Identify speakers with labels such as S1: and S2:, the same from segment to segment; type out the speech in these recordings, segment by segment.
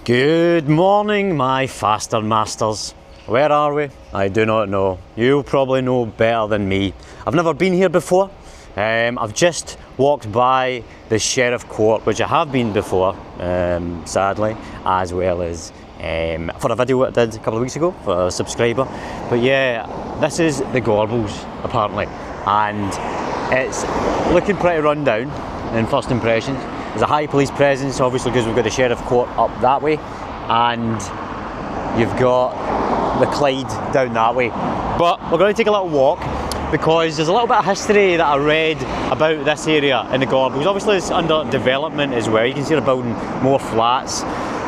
S1: Good morning, my faster masters. Where are we? I do not know. You probably know better than me. I've never been here before. I've just walked by the Sheriff Court, which I have been before, sadly, as well as for a video I did a couple of weeks ago for a subscriber. But yeah, this is the Gorbals, apparently, and it's looking pretty run down in first impressions. There's a high police presence, obviously, because we've got the Sheriff Court up that way, and you've got the Clyde down that way. But we're going to take a little walk because there's a little bit of history that I read about this area in the Gorbals. Obviously it's under development as well. You can see they're building more flats,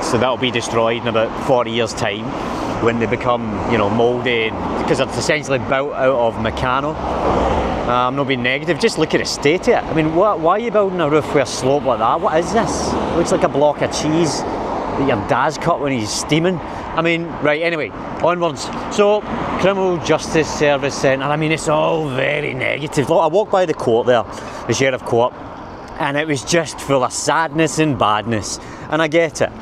S1: so that'll be destroyed in about 40 years time when they become, you know, mouldy, because it's essentially built out of Meccano. I'm not being negative, just look at the state of it. I mean, why are you building a roof with a slope like that? What is this? It looks like a block of cheese that your dad's cut when he's steaming. I mean, right, anyway, onwards. So, Criminal Justice Service Centre, I mean, it's all very negative. Look, I walked by the court there, the Sheriff Court, and it was just full of sadness and badness. And I get it.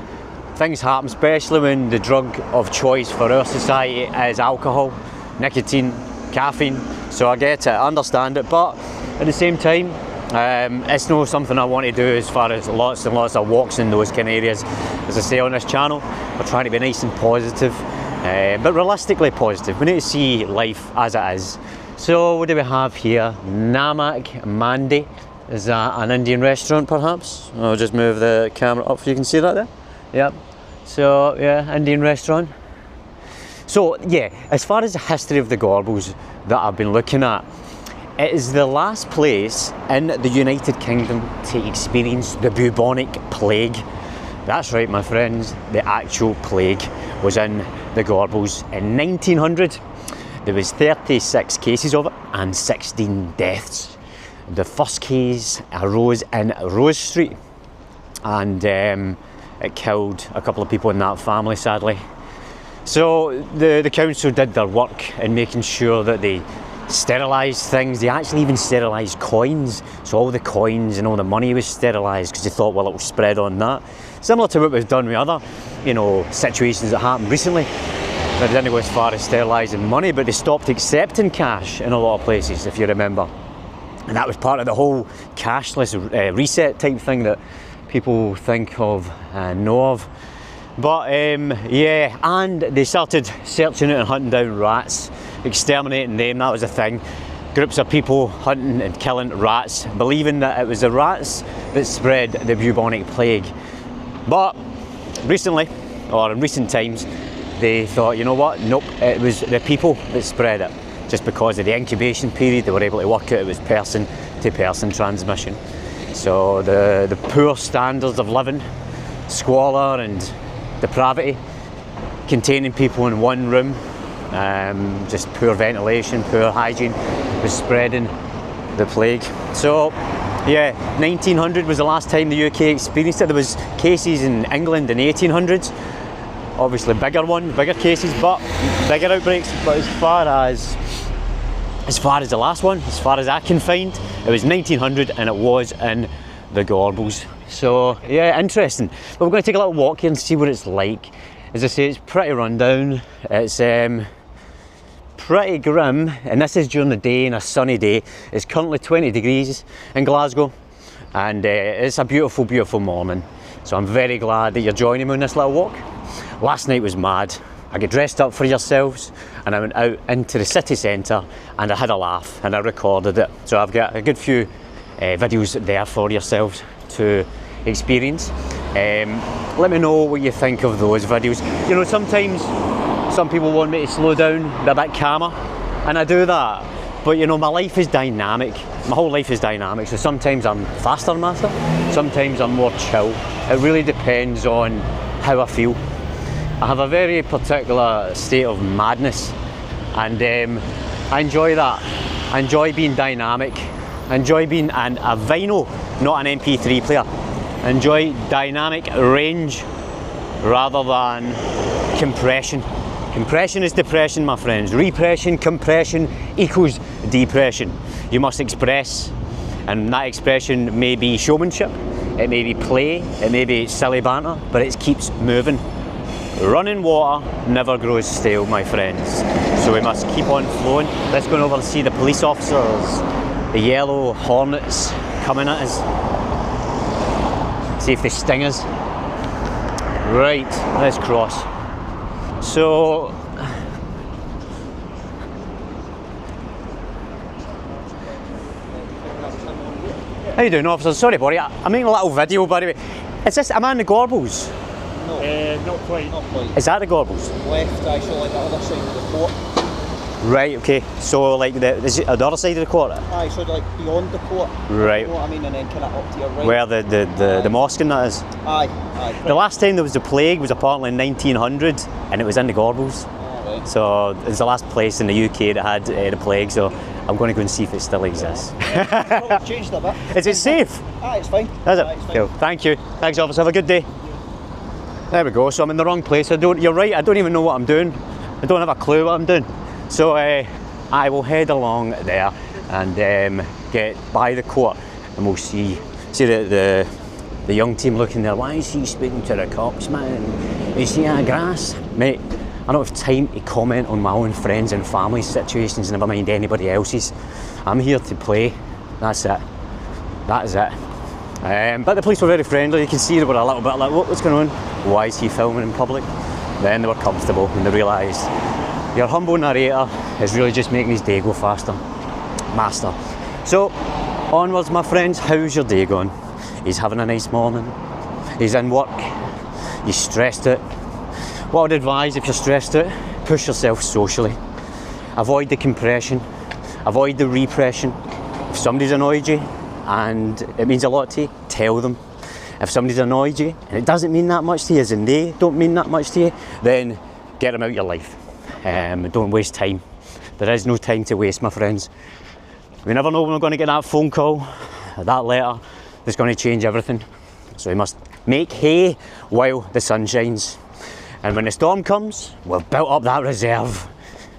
S1: Things happen, especially when the drug of choice for our society is alcohol, nicotine, caffeine. So I get it, I understand it, but at the same time, it's not something I want to do as far as lots and lots of walks in those kind of areas. As I say on this channel, we're trying to be nice and positive, but realistically positive. We need to see life as it is. So what do we have here? Namak Mandi. Is that an Indian restaurant perhaps? I'll just move the camera up so you can see that there. Yep. So yeah, Indian restaurant. So yeah, as far as the history of the Gorbals that I've been looking at, it is the last place in the United Kingdom to experience the bubonic plague. That's right, my friends, the actual plague was in the Gorbals in 1900. There was 36 cases of it and 16 deaths. The first case arose in Rose Street, and it killed a couple of people in that family, sadly. So the council did their work in making sure that they sterilised things. They actually even sterilised coins, so all the coins and all the money was sterilised because they thought, well, it will spread on that. Similar to what was done with other, you know, situations that happened recently. They didn't go as far as sterilising money, but they stopped accepting cash in a lot of places, if you remember. And that was part of the whole cashless reset type thing that people think of and know of. But yeah, and they started searching out and hunting down rats, exterminating them. That was a thing. Groups of people hunting and killing rats, believing that it was the rats that spread the bubonic plague. But recently, or in recent times, they thought, you know what, nope, it was the people that spread it. Just because of the incubation period, they were able to work out it was person to person transmission. So the poor standards of living, squalor and depravity, containing people in one room, just poor ventilation, poor hygiene, was spreading the plague. So yeah, 1900 was the last time the UK experienced it. There was cases in England in the 1800s, obviously bigger cases, but bigger outbreaks. But as far as the last one, as far as I can find, it was 1900 and it was in the Gorbals. So yeah, interesting. But we're going to take a little walk here and see what it's like. As I say, it's pretty run down. It's pretty grim, and this is during the day, and a sunny day. It's currently 20 degrees in Glasgow, and it's a beautiful, beautiful morning. So I'm very glad that you're joining me on this little walk. Last night was mad. I got dressed up for yourselves and I went out into the city centre and I had a laugh and I recorded it. So I've got a good few videos there for yourselves to experience. Let me know what you think of those videos. You know, sometimes some people want me to slow down, be a bit calmer, and I do that. But you know, my life is dynamic. My whole life is dynamic. So sometimes I'm faster master, sometimes I'm more chill. It really depends on how I feel. I have a very particular state of madness, and I enjoy that. I enjoy being dynamic. I enjoy being a vinyl, not an MP3 player. I enjoy dynamic range rather than compression. Compression is depression, my friends. Repression, compression equals depression. You must express, and that expression may be showmanship, it may be play, it may be silly banter, but it keeps moving. Running water never grows stale, my friends. So we must keep on flowing. Let's go over and see the police officers, the yellow hornets coming at us. See if they sting us. Right, let's cross. So, how you doing, officer? Sorry, buddy. I'm making a little video, by the way. Is this? Am I in the Gorbals?
S2: No, not quite. Not quite.
S1: Is that the Gorbals?
S2: Left, actually, like the other side of the court.
S1: Right. Okay. So, like is it the other side of the court?
S2: Aye, so like beyond the court.
S1: Right.
S2: You know what I mean, and then kind of up to your right.
S1: Where the mosque and that is.
S2: Aye, aye.
S1: The last time there was a plague was apparently in 1900, and it was in the Gorbals.
S2: Oh, right.
S1: So it's the last place in the UK that had the plague. So I'm going to go and see if it still exists.
S2: It's changed a bit.
S1: Is it safe?
S2: Aye, it's fine.
S1: Is it?
S2: Aye, it's fine.
S1: Cool. Thank you. Thanks, officer. Have a good day. There we go. So I'm in the wrong place. You're right. I don't even know what I'm doing. I don't have a clue what I'm doing. So I will head along there and get by the court, and we'll see the young team looking there. Why is he speaking to the cops, man? Is he at grass, mate? I don't have time to comment on my own friends and family situations, never mind anybody else's. I'm here to play. That's it. That is it. But the police were very friendly. You can see they were a little bit like, what's going on? Why is he filming in public? Then they were comfortable and they realised your humble narrator is really just making his day go faster. Master. So, onwards, my friends. How's your day going? He's having a nice morning. He's in work. He's stressed out. What I'd advise if you're stressed out, push yourself socially. Avoid the compression. Avoid the repression. If somebody's annoyed you and it means a lot to you, tell them. If somebody's annoyed you and it doesn't mean that much to you, as in they don't mean that much to you, then get them out of your life. Don't waste time. There is no time to waste, my friends. We never know when we're going to get that phone call, that letter that's going to change everything. So we must make hay while the sun shines. And when the storm comes, we've built up that reserve.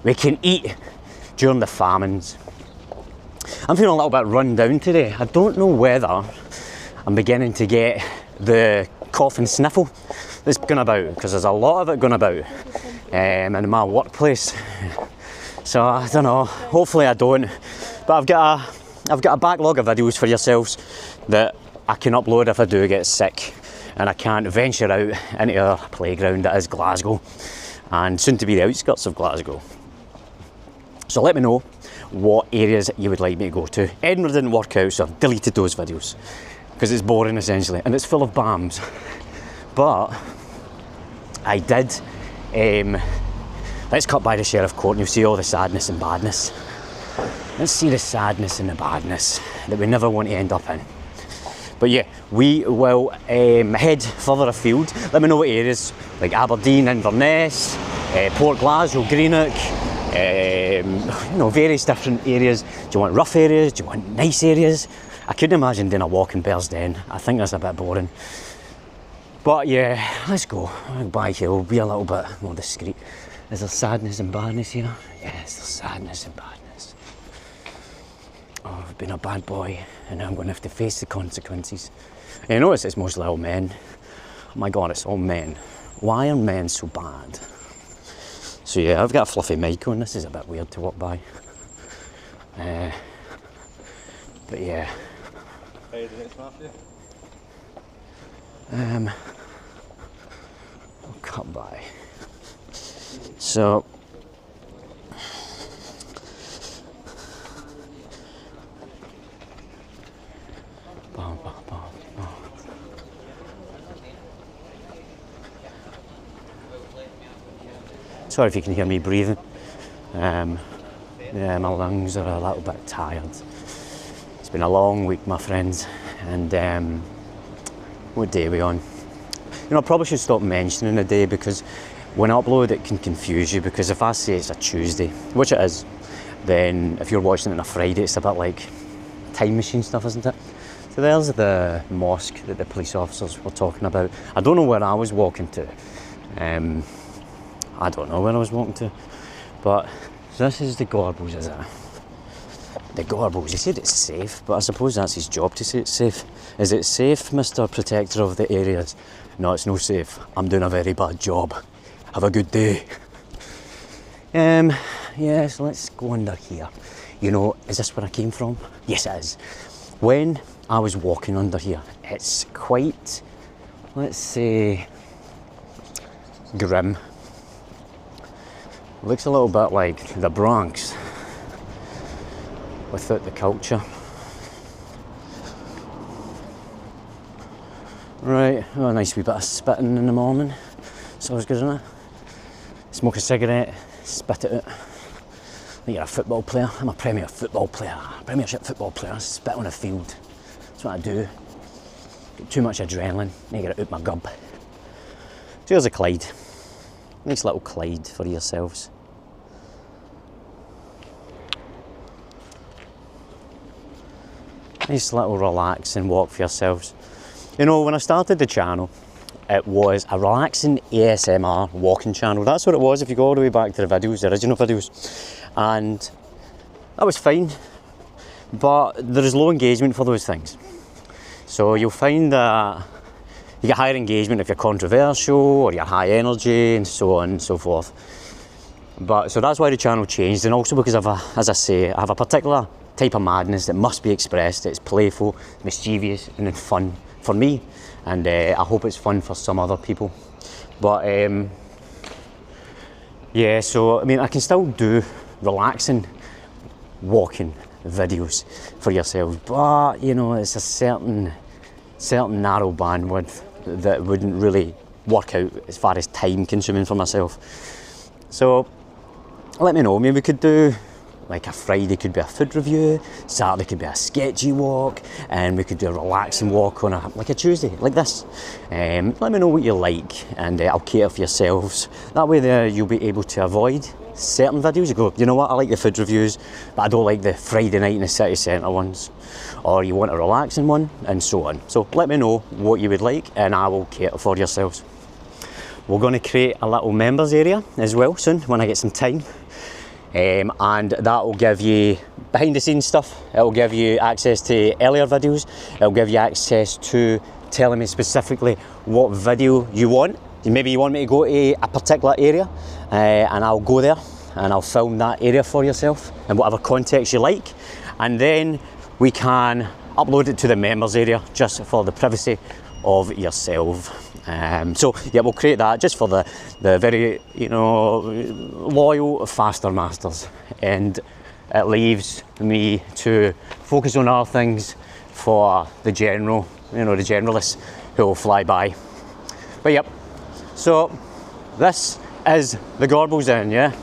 S1: We can eat during the famines. I'm feeling a little bit run down today. I don't know whether I'm beginning to get the cough and sniffle that's going about, because there's a lot of it going about in my workplace. So I don't know, hopefully I don't. But I've got a backlog of videos for yourselves that I can upload if I do get sick and I can't venture out into a playground that is Glasgow and soon to be the outskirts of Glasgow. So let me know what areas you would like me to go to. Edinburgh didn't work out, so I've deleted those videos because it's boring essentially and it's full of BAMs. But I did, let's cut by the Sheriff Court and you'll see all the sadness and badness. Let's see the sadness and the badness that we never want to end up in. But yeah, we will head further afield. Let me know what areas, like Aberdeen, Inverness, Port Glasgow, Greenock, various different areas. Do you want rough areas? Do you want nice areas? I couldn't imagine doing a walk in Bearsden. I think that's a bit boring. But yeah, let's go. By here, we'll be a little bit more discreet. Is there sadness and badness here? Yes, there's sadness and badness. Oh, I've been a bad boy and now I'm going to have to face the consequences. And you notice it's mostly all men. Oh my god, it's all men. Why are men so bad? So yeah, I've got a fluffy mic on. This is a bit weird to walk by. But yeah. I'll cut by. So sorry if you can hear me breathing. Yeah, my lungs are a little bit tired. It's been a long week, my friends, and what day are we on? You know, I probably should stop mentioning the day because when I upload it can confuse you, because if I say it's a Tuesday, which it is, then if you're watching it on a Friday, it's a bit like time machine stuff, isn't it? So there's the mosque that the police officers were talking about. I don't know where I was walking to. I don't know where I was walking to, but this is the Gorbals, is it? the Gorbals. He said it's safe, but I suppose that's his job to say it's safe. Is it safe, Mr. Protector of the areas? No, it's no safe. I'm doing a very bad job. Have a good day. Yeah, so let's go under here. You know, is this where I came from? Yes, it is. When I was walking under here, it's quite, let's say, grim. Looks a little bit like the Bronx without the culture. Right, oh, a nice wee bit of spitting in the morning. It's always good, isn't it? Smoke a cigarette, spit it out. Like you're a football player. I'm a Premiership football player. Spit on a field. That's what I do. Get too much adrenaline, I get it out my gob. So here's a Clyde. Nice little Clyde for yourselves. Nice little relaxing walk for yourselves. You know, when I started the channel, it was a relaxing ASMR walking channel. That's what it was if you go all the way back to the videos, the original videos. And that was fine, but there is low engagement for those things. So you'll find that you get higher engagement if you're controversial or you're high energy and so on and so forth. But so that's why the channel changed, and also because as I say, I have a particular type of madness that must be expressed. It's playful, mischievous and fun for me, and I hope it's fun for some other people. But yeah, so I mean, I can still do relaxing walking videos for yourselves, but you know, it's a certain narrow bandwidth that wouldn't really work out as far as time consuming for myself. So let me know. Maybe we could do like a Friday could be a food review, Saturday could be a sketchy walk, and we could do a relaxing walk on a Tuesday like this. Let me know what you like, and I'll cater for yourselves. That way there you'll be able to avoid certain videos. You go, you know what, I like the food reviews, but I don't like the Friday night in the city centre ones. Or you want a relaxing one, and so on. So let me know what you would like, and I will cater for yourselves. We're going to create a little members area as well soon when I get some time. And that will give you behind the scenes stuff. It will give you access to earlier videos. It will give you access to telling me specifically what video you want. Maybe you want me to go to a particular area, and I'll go there and I'll film that area for yourself in whatever context you like. And then we can upload it to the members area just for the privacy of yourself. So yeah, we'll create that just for the very, you know, loyal faster masters, and it leaves me to focus on other things for the general, you know, the generalists who will fly by. But yep, so this is the Gorbals Inn, yeah?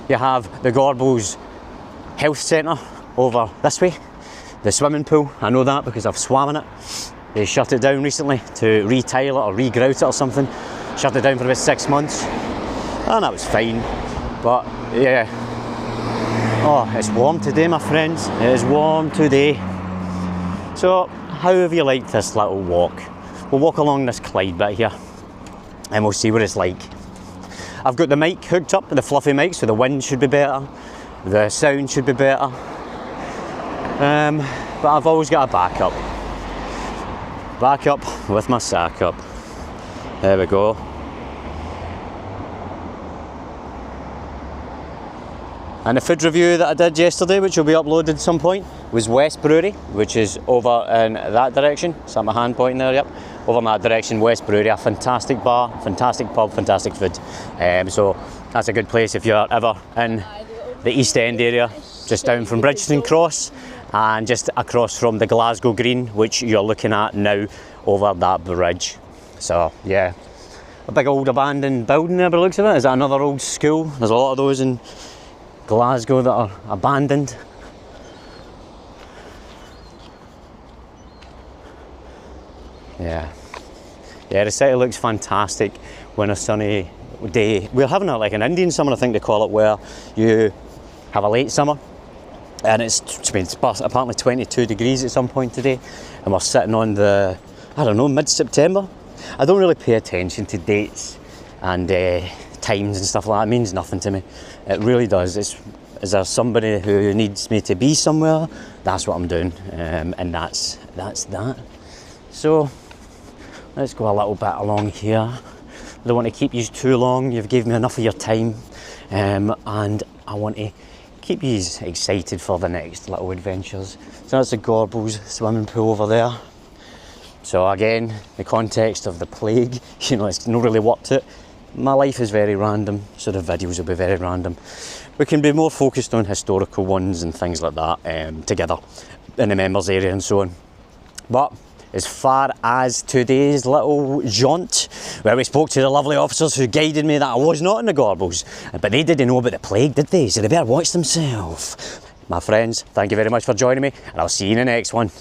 S1: You have the Gorbals Health Centre over this way, the swimming pool, I know that because I've swam in it. They shut it down recently to retile it or regrout it or something. Shut it down for about 6 months, and that was fine. But yeah, oh, it's warm today, my friends. It is warm today. So how have you liked this little walk? We'll walk along this Clyde bit here, and we'll see what it's like. I've got the mic hooked up, the fluffy mic, so the wind should be better, the sound should be better. But I've always got a backup. Back up with my sack up. There we go. And the food review that I did yesterday, which will be uploaded at some point, was West Brewery, which is over in that direction. So my hand pointing there, yep. Over in that direction, West Brewery, a fantastic bar, fantastic pub, fantastic food. So that's a good place if you're ever in the East End area, just down from Bridgeton Cross, and just across from the Glasgow Green, which you're looking at now over that bridge. So yeah, a big old abandoned building there by the looks of it. Is that another old school? There's a lot of those in Glasgow that are abandoned. Yeah, the city looks fantastic when a sunny day. We're having like an Indian summer, I think they call it, where you have a late summer. And it's apparently 22 degrees at some point today, and we're sitting on the, I don't know, mid-September. I don't really pay attention to dates and times and stuff like that. It means nothing to me. It really does. Is there somebody who needs me to be somewhere? That's what I'm doing, and that's that. So let's go a little bit along here. I don't want to keep you too long. You've gave me enough of your time, and I want to keep you excited for the next little adventures. So that's the Gorbals swimming pool over there. So again, the context of the plague, you know, it's not really worked it. My life is very random, so the videos will be very random. We can be more focused on historical ones and things like that together in the members area and so on. But as far as today's little jaunt, where we spoke to the lovely officers who guided me that I was not in the Gorbals, but they didn't know about the plague, did they? So they better watch themselves. My friends, thank you very much for joining me, and I'll see you in the next one.